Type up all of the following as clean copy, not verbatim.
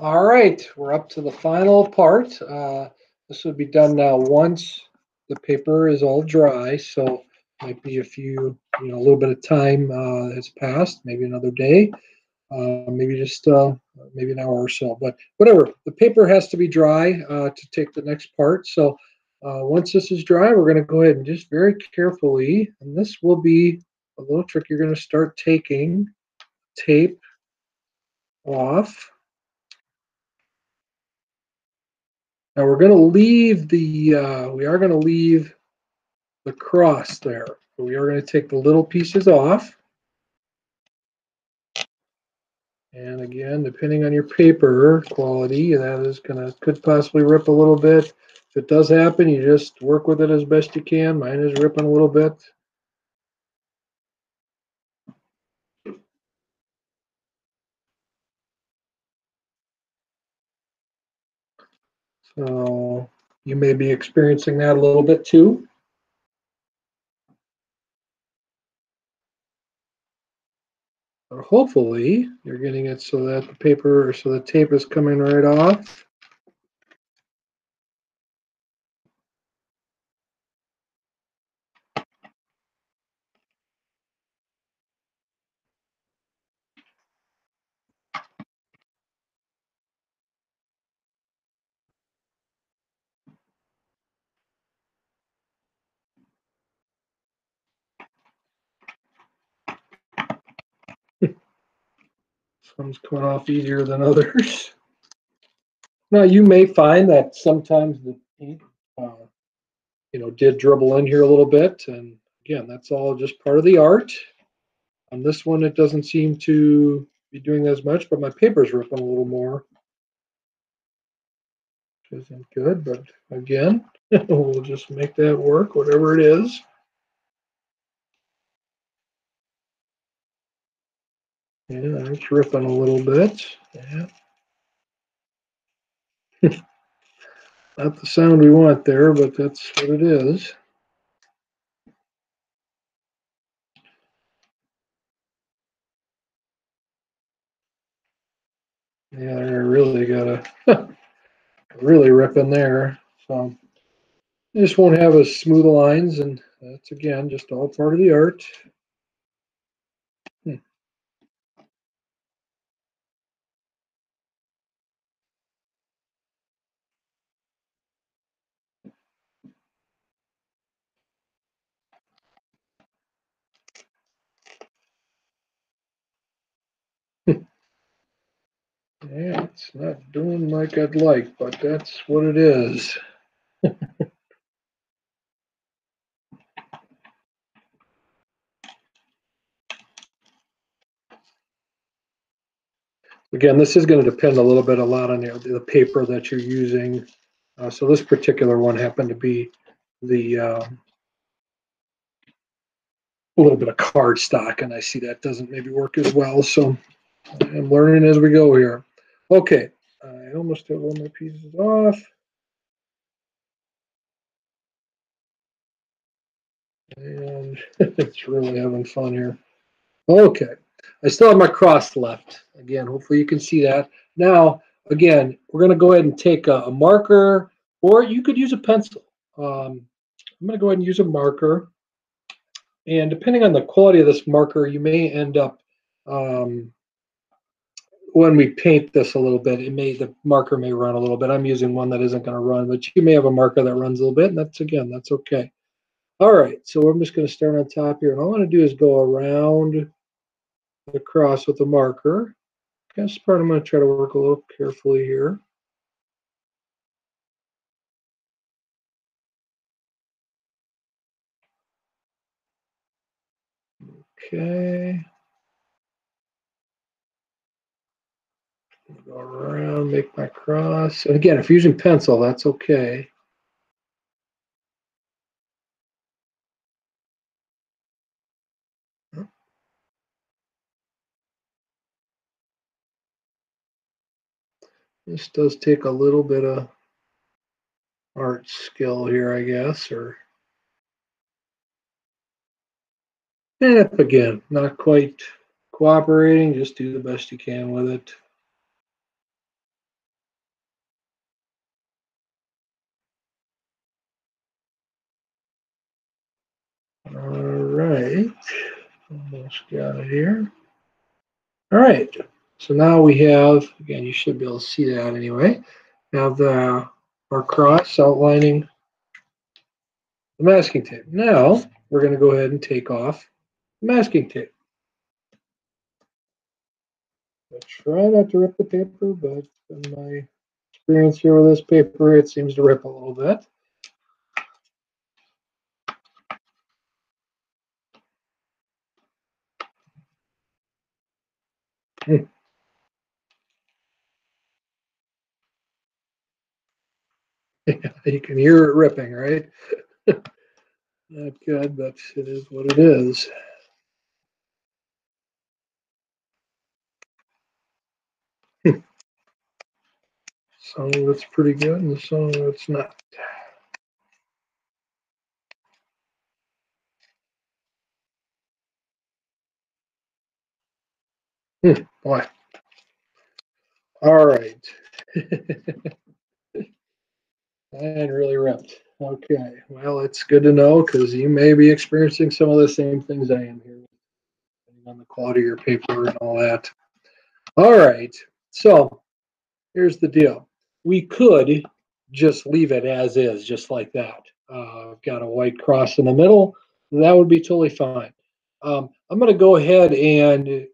All right, we're up to the final part. This would be done now once the paper is all dry, so might be a few, a little bit of time has passed, maybe another day, maybe just maybe an hour or so. But whatever, the paper has to be dry to take the next part. So once this is dry, we're going to go ahead and just very carefully, and this will be a little trick. You're going to start taking tape off. Now we're going to leave we are going to leave the cross there. We are going to take the little pieces off. And again, depending on your paper quality, that is could possibly rip a little bit. If it does happen, you just work with it as best you can. Mine is ripping a little bit. So you may be experiencing that a little bit too. But hopefully you're getting it so that the tape is coming right off. Some's coming off easier than others. Now you may find that sometimes the ink, did dribble in here a little bit, and again, that's all just part of the art. On this one, it doesn't seem to be doing as much, but my paper's ripping a little more, which isn't good. But again, we'll just make that work, whatever it is. Yeah, it's ripping a little bit. Yeah. Not the sound we want there, but that's what it is. Yeah, I really got to really rip in there. So I just won't have as smooth lines, and that's again just all part of the art. Hmm. Yeah, it's not doing like I'd like, but that's what it is. Again, this is going to depend a lot on the paper that you're using. So this particular one happened to be the a little bit of cardstock, and I see that doesn't maybe work as well. So I'm learning as we go here. Okay, I almost have one of my pieces off. And it's really having fun here. Okay, I still have my cross left. Again, hopefully you can see that. Now, again, we're going to go ahead and take a marker, or you could use a pencil. I'm going to go ahead and use a marker. And depending on the quality of this marker, you may end up, when we paint this a little bit, the marker may run a little bit. I'm using one that isn't going to run, but you may have a marker that runs a little bit, and that's okay. All right, so I'm just going to start on top here, and all I'm going to do is go around the cross with the marker. This part I'm going to try to work a little carefully here. Okay. Go around, make my cross. And again, if you're using pencil, that's okay. This does take a little bit of art skill here, I guess, and if again, not quite cooperating, just do the best you can with it. All right, almost got it here. All right, so now we have, again, you should be able to see that anyway, have our cross outlining the masking tape. Now we're going to go ahead and take off the masking tape. I try not to rip the paper, but in my experience here with this paper, it seems to rip a little bit. You can hear it ripping, right? Not good, but it is what it is. Some of it's pretty good and some of it's not. Boy. All right. And really ripped. Okay. Well, it's good to know because you may be experiencing some of the same things I am here, depending on the quality of your paper and all that. All right. So here's the deal. We could just leave it as is, just like that. I've got a white cross in the middle. That would be totally fine. I'm going to go ahead and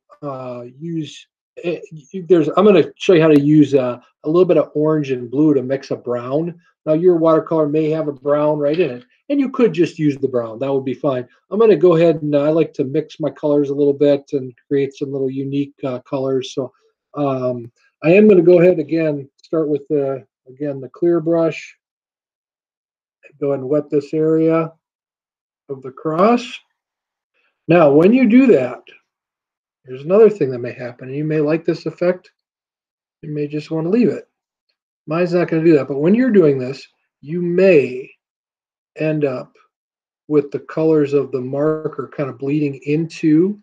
use. I'm going to show you how to use a little bit of orange and blue to mix a brown. Now your watercolor may have a brown right in it, and you could just use the brown. That would be fine. I'm going to go ahead and I like to mix my colors a little bit and create some little unique colors. So I am going to go ahead again, start with the clear brush. Go ahead and wet this area of the cross. Now, when you do that, here's another thing that may happen. You may like this effect. You may just want to leave it. Mine's not going to do that. But when you're doing this, you may end up with the colors of the marker kind of bleeding into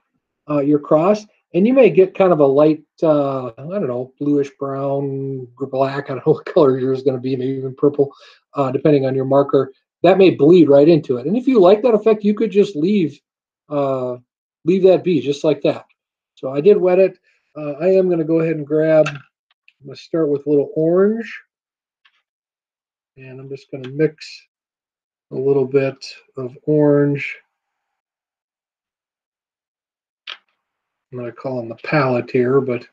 your cross. And you may get kind of a light, I don't know, bluish brown, black. I don't know what color yours is going to be, maybe even purple, depending on your marker. That may bleed right into it. And if you like that effect, you could just leave that be just like that. So I did wet it. I am going to go ahead and grab. I'm going to start with a little orange, and I'm just going to mix a little bit of orange. I'm going to call them the palette here, but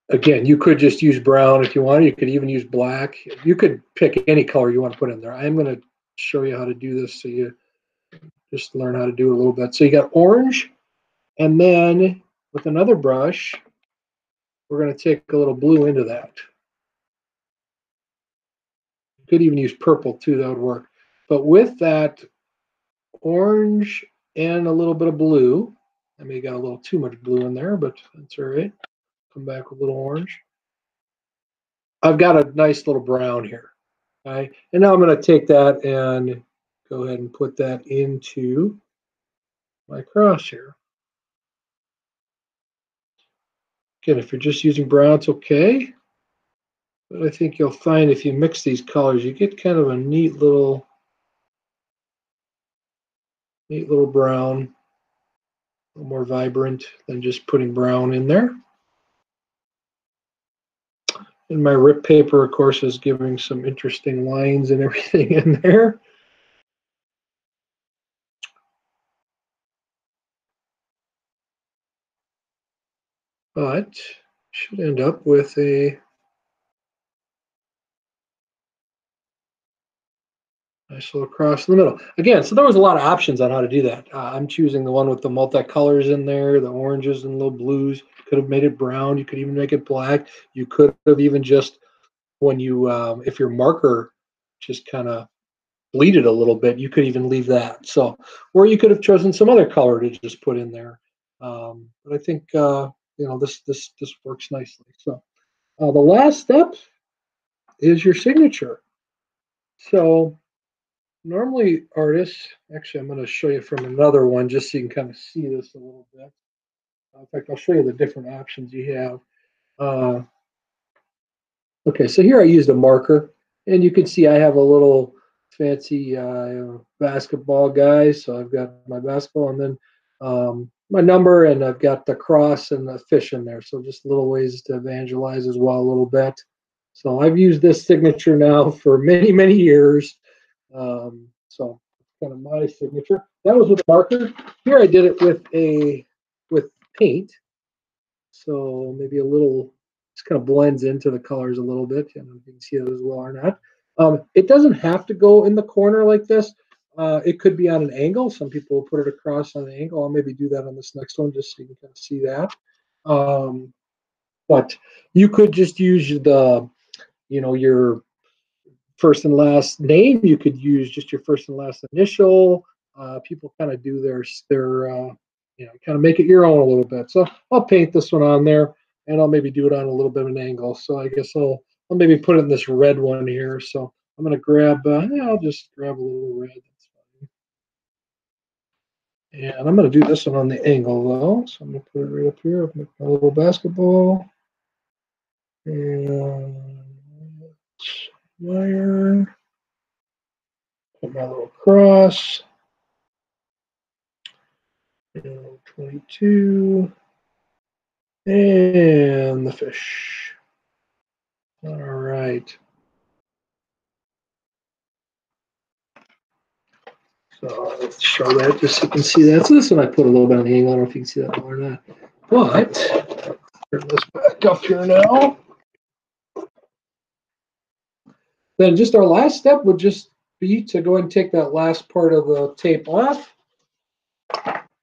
again, you could just use brown if you want. You could even use black. You could pick any color you want to put in there. I'm going to show you how to do this so you just learn how to do it a little bit. So you got orange, and then with another brush, we're going to take a little blue into that. You could even use purple too, that would work. But with that orange and a little bit of blue, I may have got a little too much blue in there, but that's all right. Come back with a little orange. I've got a nice little brown here. Okay, and now I'm going to take that and go ahead and put that into my cross here. Again, if you're just using brown, it's okay. But I think you'll find if you mix these colors, you get kind of a neat little brown, a little more vibrant than just putting brown in there. And my rip paper, of course, is giving some interesting lines and everything in there. But should end up with a nice little cross in the middle. Again, so there was a lot of options on how to do that. I'm choosing the one with the multicolors in there, the oranges and little blues. Could have made it brown. You could even make it black. You could have even just, when you, if your marker just kind of bleeded a little bit, you could even leave that. So, or you could have chosen some other color to just put in there. But I think, this works nicely. So the last step is your signature. So normally artists, actually, I'm going to show you from another one just so you can kind of see this a little bit. In fact, I'll show you the different options you have. Okay, so here I used a marker. And you can see I have a little fancy basketball guy. So I've got my basketball and then my number, and I've got the cross and the fish in there. So just little ways to evangelize as well a little bit. So I've used this signature now for many, many years. So kind of my signature. That was with a marker. Here I did it with paint. So maybe a little, just kind of blends into the colors a little bit. I don't know if you can see that as well or not. It doesn't have to go in the corner like this. It could be on an angle. Some people will put it across on an angle. I'll maybe do that on this next one just so you can kind of see that. But you could just use your first and last name. You could use just your first and last initial. People kind of do their kind of make it your own a little bit. So I'll paint this one on there, and I'll maybe do it on a little bit of an angle. So I guess I'll maybe put it in this red one here. So I'm gonna grab. I'll just grab a little red. That's fine. And I'm gonna do this one on the angle though. So I'm gonna put it right up here. I'll make my little basketball. And Meyer. Put my little cross. 22. And the fish. All right. So let's show that just so you can see that. So this one I put a little bit on the angle. I don't know if you can see that or not. But turn this back up here now. Then just our last step would just be to go ahead and take that last part of the tape off.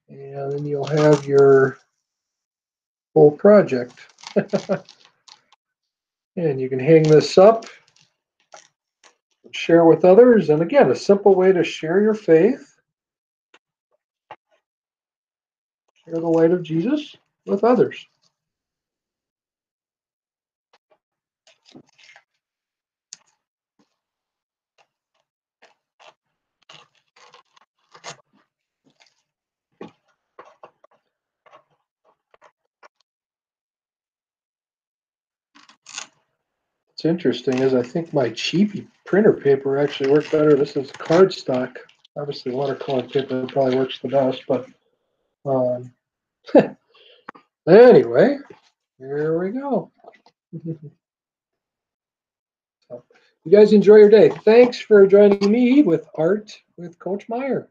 And then you'll have your whole project. And you can hang this up and share with others. And again, a simple way to share your faith, share the light of Jesus with others. What's interesting is I think my cheapy printer paper actually worked better. This is cardstock. Obviously, watercolor paper probably works the best, but anyway, here we go. So, you guys enjoy your day. Thanks for joining me with Art with Coach Meyer.